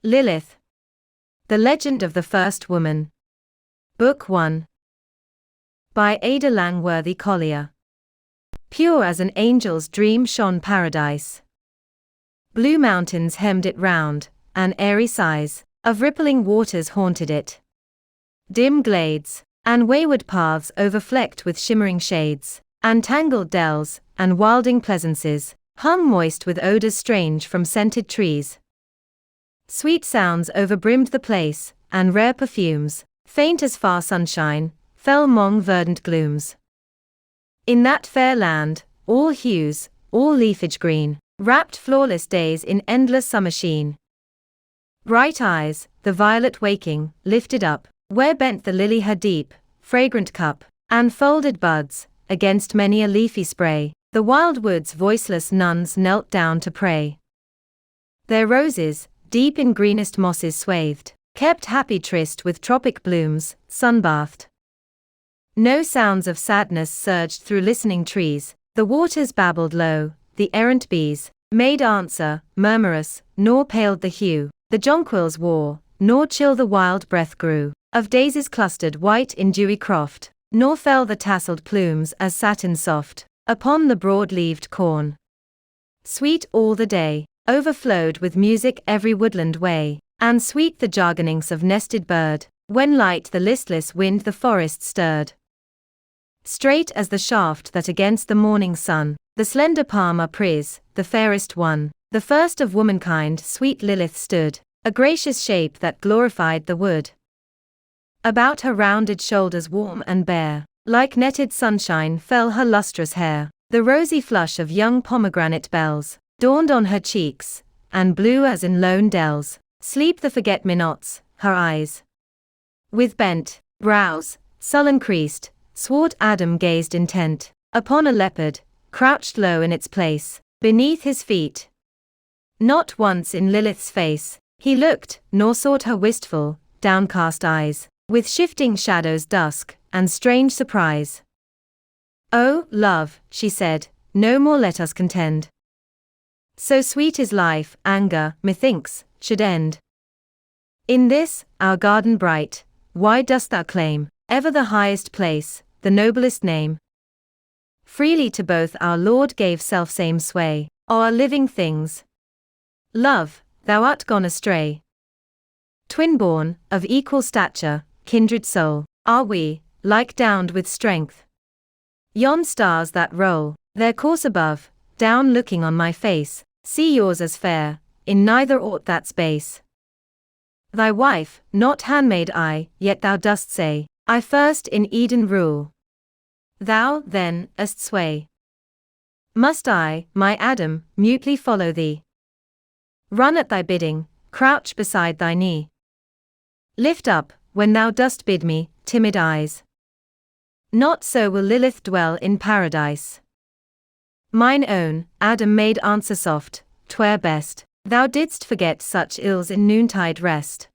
Lilith. The Legend of the First Woman. Book 1. By Ada Langworthy Collier. Pure as an angel's dream shone paradise. Blue mountains hemmed it round, and airy sighs of rippling waters haunted it. Dim glades, and wayward paths overflecked with shimmering shades, and tangled dells, and wilding pleasances, hung moist with odors strange from scented trees. Sweet sounds overbrimmed the place, and rare perfumes, faint as far sunshine, fell 'mong verdant glooms. In that fair land, all hues, all leafage green, wrapped flawless days in endless summer sheen. Bright eyes, the violet waking, lifted up, where bent the lily her deep, fragrant cup, and folded buds, against many a leafy spray, the wild wood's voiceless nuns knelt down to pray. Their roses, deep in greenest mosses swathed, kept happy tryst with tropic blooms, sun-bathed. No sounds of sadness surged through listening trees, the waters babbled low, the errant bees made answer, murmurous, nor paled the hue the jonquils wore, nor chill the wild breath grew of daisies clustered white in dewy croft, nor fell the tasselled plumes as satin soft upon the broad-leaved corn. Sweet all the day, overflowed with music every woodland way, and sweet the jargonings of nested bird, when light the listless wind the forest stirred. Straight as the shaft that against the morning sun, the slender palm upraise, the fairest one, the first of womankind, sweet Lilith stood, a gracious shape that glorified the wood. About her rounded shoulders warm and bare, like netted sunshine fell her lustrous hair, the rosy flush of young pomegranate bells dawned on her cheeks, and blue as in lone dells, sleep the forget-me-nots, her eyes. With bent brows, sullen creased, swart Adam gazed intent upon a leopard, crouched low in its place, beneath his feet. Not once in Lilith's face he looked, nor sought her wistful, downcast eyes, with shifting shadows dusk, and strange surprise. "Oh, love," she said, "no more let us contend. So sweet is life, anger, methinks, should end. In this, our garden bright, why dost thou claim ever the highest place, the noblest name? Freely to both our Lord gave self-same sway, o'er living things. Love, thou art gone astray. Twin-born, of equal stature, kindred soul, are we, like downed with strength. Yon stars that roll their course above, down looking on my face, see yours as fair, in neither aught that's base. Thy wife, not handmaid I, yet thou dost say, I first in Eden rule. Thou, then, hast sway. Must I, my Adam, mutely follow thee? Run at thy bidding, crouch beside thy knee? Lift up, when thou dost bid me, timid eyes? Not so will Lilith dwell in paradise. Mine own, Adam made answer soft, "'Twere best, thou didst forget such ills in noontide rest.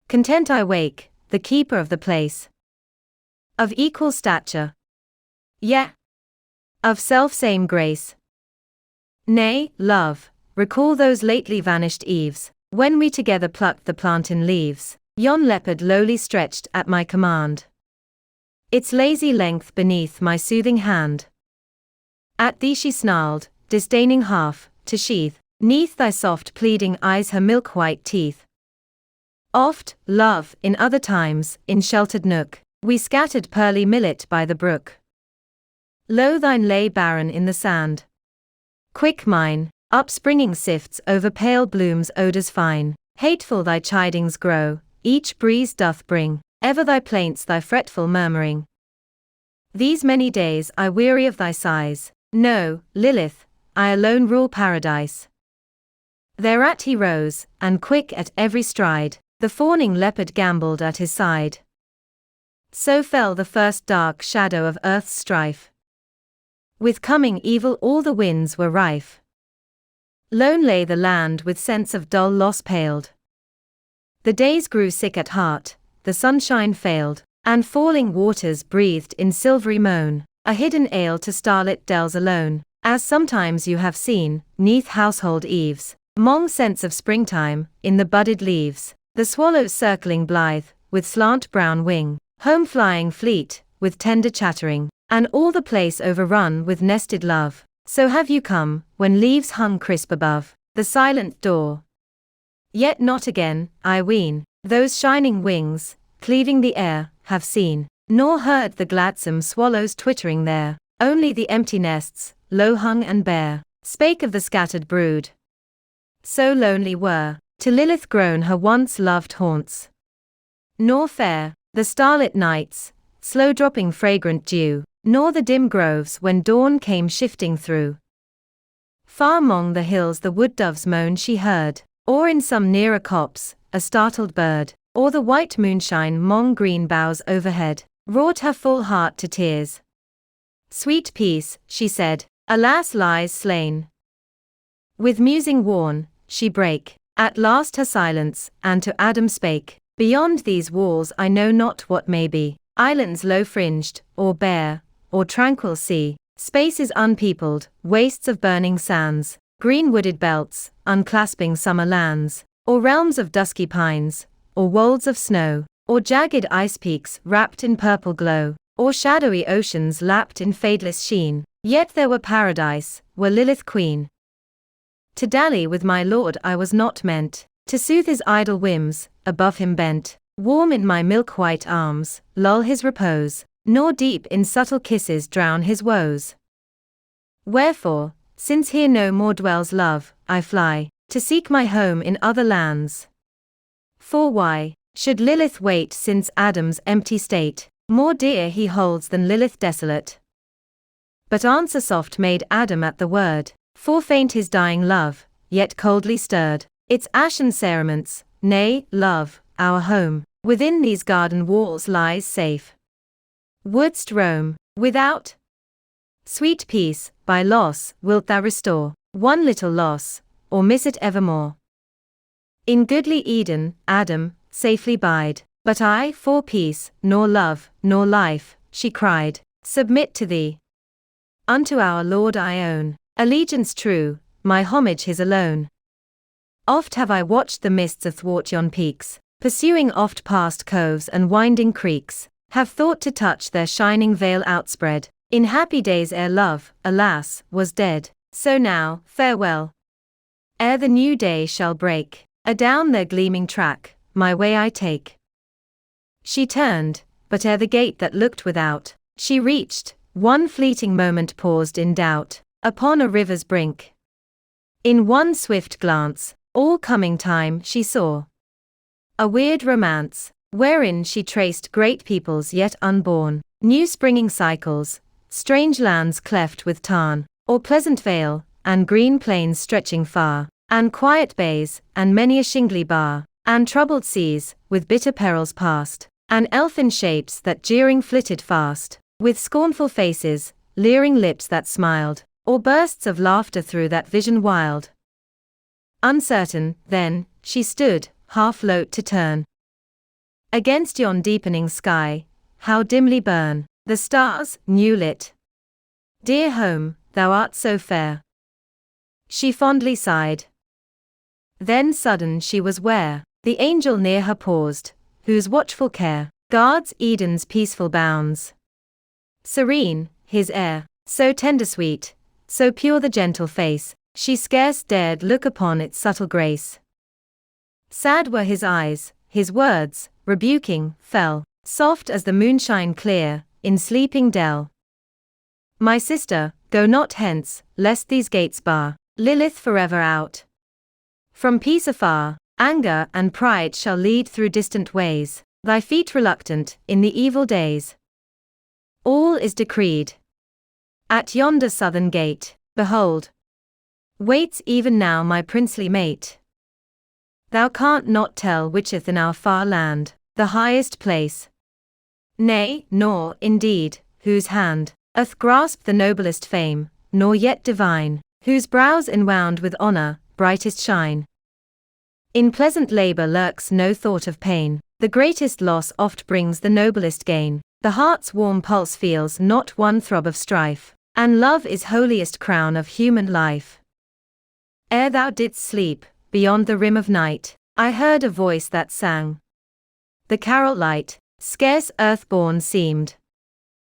Content I wake, the keeper of the place. Of equal stature. Yea. Of self-same grace. Nay, love, recall those lately vanished eves, when we together plucked the plantain leaves, yon leopard lowly stretched at my command. Its lazy length beneath my soothing hand. At thee she snarled, disdaining half to sheath 'neath thy soft pleading eyes her milk-white teeth. Oft, love, in other times, in sheltered nook, we scattered pearly millet by the brook. Lo, thine lay barren in the sand. Quick mine, upspringing sifts over pale blooms odors fine, hateful thy chidings grow, each breeze doth bring ever thy plaints, thy fretful murmuring. These many days I weary of thy sighs. No, Lilith, I alone rule paradise." Thereat he rose, and quick at every stride, the fawning leopard gamboled at his side. So fell the first dark shadow of earth's strife. With coming evil all the winds were rife. Lone lay the land with sense of dull loss paled. The days grew sick at heart, the sunshine failed, and falling waters breathed in silvery moan, a hidden ale to starlit dells alone, as sometimes you have seen, 'neath household eaves, Mong scents of springtime, in the budded leaves, the swallows circling blithe, with slant brown wing, home flying fleet, with tender chattering, and all the place overrun with nested love. So have you come, when leaves hung crisp above the silent door. Yet not again, I ween, those shining wings, cleaving the air, have seen, nor heard the gladsome swallows twittering there. Only the empty nests, low hung and bare, spake of the scattered brood. So lonely were, to Lilith grown her once loved haunts. Nor fair, the starlit nights, slow dropping fragrant dew, nor the dim groves when dawn came shifting through. Far 'mong the hills the wood dove's moan she heard, or in some nearer copse, a startled bird, or the white moonshine 'mong green boughs overhead, wrought her full heart to tears. Sweet peace, she said, alas lies slain. With musing worn, she brake, at last her silence, and to Adam spake, beyond these walls I know not what may be, islands low-fringed, or bare, or tranquil sea, spaces unpeopled, wastes of burning sands, green-wooded belts, unclasping summer lands, or realms of dusky pines, or wolds of snow, or jagged ice peaks wrapped in purple glow, or shadowy oceans lapped in fadeless sheen. Yet there were paradise, were Lilith queen. To dally with my lord I was not meant, to soothe his idle whims, above him bent, warm in my milk-white arms, lull his repose, nor deep in subtle kisses drown his woes. Wherefore, since here no more dwells love, I fly, to seek my home in other lands. For why should Lilith wait, since Adam's empty state, more dear he holds than Lilith desolate? But answer soft made Adam at the word, for faint his dying love, yet coldly stirred, its ashen cerements, nay, love, our home, within these garden walls lies safe. Wouldst roam without? Sweet peace, by loss, wilt thou restore, one little loss, or miss it evermore? In goodly Eden, Adam, safely bide, but I, for peace, nor love, nor life, she cried, submit to thee. Unto our Lord I own allegiance true, my homage his alone. Oft have I watched the mists athwart yon peaks, pursuing oft past coves and winding creeks, have thought to touch their shining veil outspread, in happy days ere love, alas, was dead. So now, farewell. Ere the new day shall break, adown their gleaming track, my way I take. She turned, but ere the gate that looked without, she reached, one fleeting moment paused in doubt, upon a river's brink. In one swift glance, all coming time she saw a weird romance, wherein she traced great peoples yet unborn, new springing cycles, strange lands cleft with tarn, or pleasant vale, and green plains stretching far, and quiet bays, and many a shingly bar, and troubled seas, with bitter perils past, and elfin shapes that jeering flitted fast, with scornful faces, leering lips that smiled, or bursts of laughter through that vision wild. Uncertain, then, she stood, half loath to turn. Against yon deepening sky, how dimly burn the stars, new lit. Dear home, thou art so fair. She fondly sighed. Then sudden she was ware, the angel near her paused, whose watchful care guards Eden's peaceful bounds. Serene, his air, so tender sweet, so pure the gentle face, she scarce dared look upon its subtle grace. Sad were his eyes, his words, rebuking, fell, soft as the moonshine clear, in sleeping dell. My sister, go not hence, lest these gates bar Lilith forever out. From peace afar, anger and pride shall lead through distant ways, thy feet reluctant, in the evil days. All is decreed. At yonder southern gate, behold, waits even now my princely mate. Thou can't not tell whicheth in our far land, the highest place. Nay, nor, indeed, whose hand hath grasped the noblest fame, nor yet divine, whose brows enwound with honor, brightest shine. In pleasant labor lurks no thought of pain, the greatest loss oft brings the noblest gain, the heart's warm pulse feels not one throb of strife, and love is holiest crown of human life. ere thou didst sleep, beyond the rim of night, I heard a voice that sang. The carol light, scarce earth-born seemed.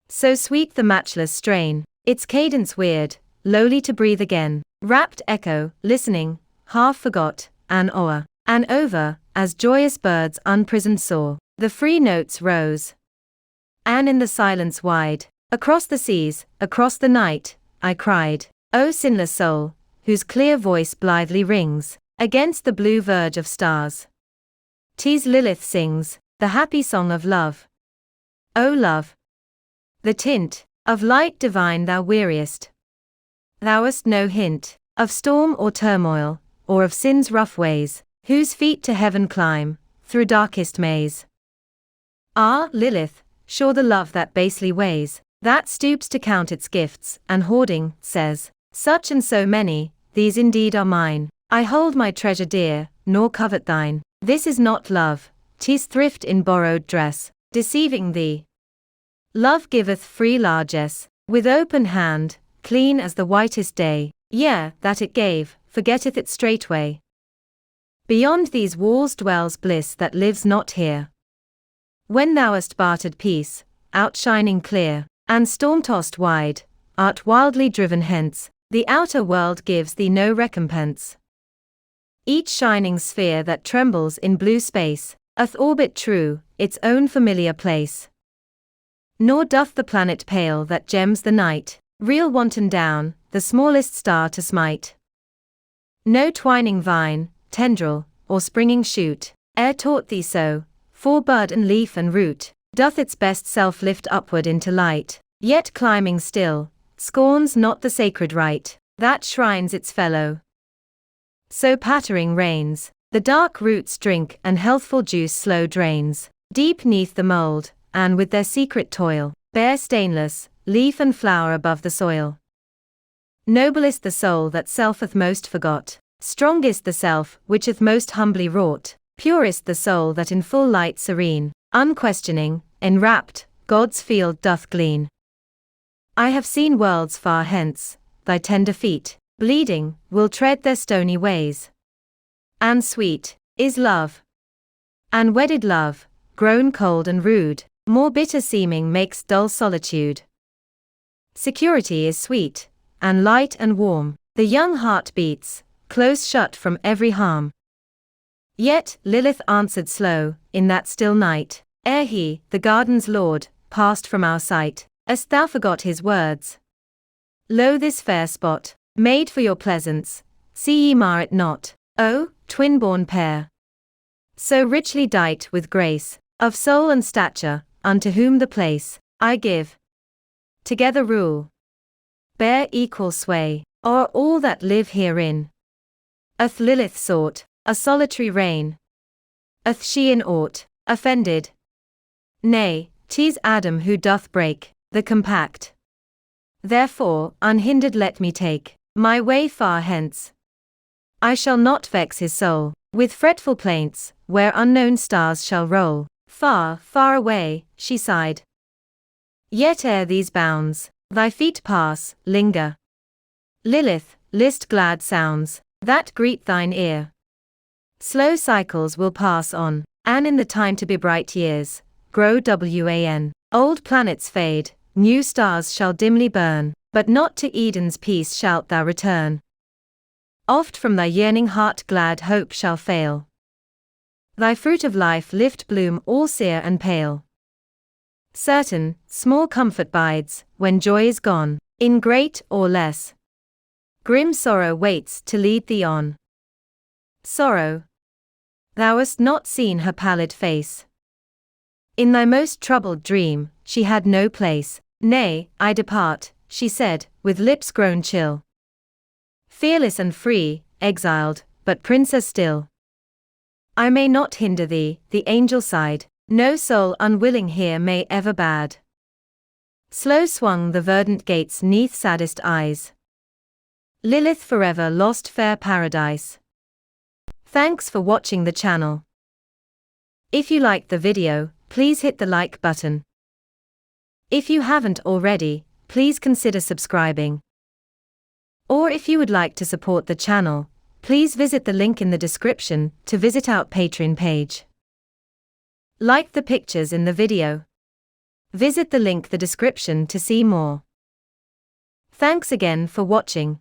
So sweet the matchless strain, its cadence weird, lowly to breathe again, rapt echo, listening, half forgot, and o'er, and over, as joyous birds unprisoned soar, the free notes rose. And in the silence wide, across the seas, across the night, I cried, O sinless soul, whose clear voice blithely rings, against the blue verge of stars. 'Tis Lilith sings, the happy song of love. O love! The tint of light divine thou weariest. Thou'st no hint of storm or turmoil, or of sin's rough ways, whose feet to heaven climb, through darkest maze. Ah, Lilith, sure the love that basely weighs, that stoops to count its gifts, and hoarding, says, such and so many, these indeed are mine, I hold my treasure dear, nor covet thine, this is not love, 'tis thrift in borrowed dress, deceiving thee. Love giveth free largesse, with open hand, clean as the whitest day, yea, that it gave, forgetteth it straightway. Beyond these walls dwells bliss that lives not here. When thou hast bartered peace, outshining clear, and storm-tossed wide, art wildly driven hence, the outer world gives thee no recompense. Each shining sphere that trembles in blue space, doth orbit true, its own familiar place. Nor doth the planet pale that gems the night, reel wanton down, the smallest star to smite. No twining vine, tendril, or springing shoot, e'er taught thee so, for bud and leaf and root, doth its best self lift upward into light, yet climbing still, scorns not the sacred right, that shrines its fellow. So pattering rains, the dark roots drink and healthful juice slow drains, deep neath the mold, and with their secret toil, bear stainless, leaf and flower above the soil. Noblest the soul that self hath most forgot, strongest the self which hath most humbly wrought, purest the soul that in full light serene, unquestioning, enwrapt, God's field doth glean. I have seen worlds far hence, thy tender feet, bleeding, will tread their stony ways. And sweet is love. And wedded love, grown cold and rude, more bitter seeming makes dull solitude. Security is sweet, and light and warm, the young heart beats, close shut from every harm. Yet, Lilith answered slow, in that still night, ere he, the garden's lord, passed from our sight, hast thou forgot his words? Lo, this fair spot, made for your pleasance, see ye mar it not, O, twin-born pair. So richly dight with grace, of soul and stature, unto whom the place, I give. Together rule. Bear equal sway, o'er all that live herein. Hath Lilith sought a solitary reign? Hath she in aught offended? Nay, 'tis Adam who doth break the compact. Therefore, unhindered let me take my way far hence. I shall not vex his soul with fretful plaints, where unknown stars shall roll. Far, far away, she sighed. Yet ere these bounds, thy feet pass, linger. Lilith, list glad sounds that greet thine ear. Slow cycles will pass on, and in the time to be bright years, grow wan. Old planets fade, new stars shall dimly burn, but not to Eden's peace shalt thou return. Oft from thy yearning heart glad hope shall fail. Thy fruit of life lift bloom all sere and pale. Certain, small comfort bides, when joy is gone, in great or less. Grim sorrow waits to lead thee on. Sorrow. Thou hast not seen her pallid face. In thy most troubled dream, she had no place. Nay, I depart, she said, with lips grown chill. Fearless and free, exiled, but princess still. I may not hinder thee, the angel sighed, no soul unwilling here may ever bad. Slow swung the verdant gates neath saddest eyes. Lilith forever lost fair paradise. Thanks for watching the channel. If you liked the video, please hit the like button. If you haven't already, please consider subscribing. Or if you would like to support the channel, Please visit the link in the description to visit our Patreon page. Like the pictures in the video. Visit the link in the description to see more. Thanks again for watching.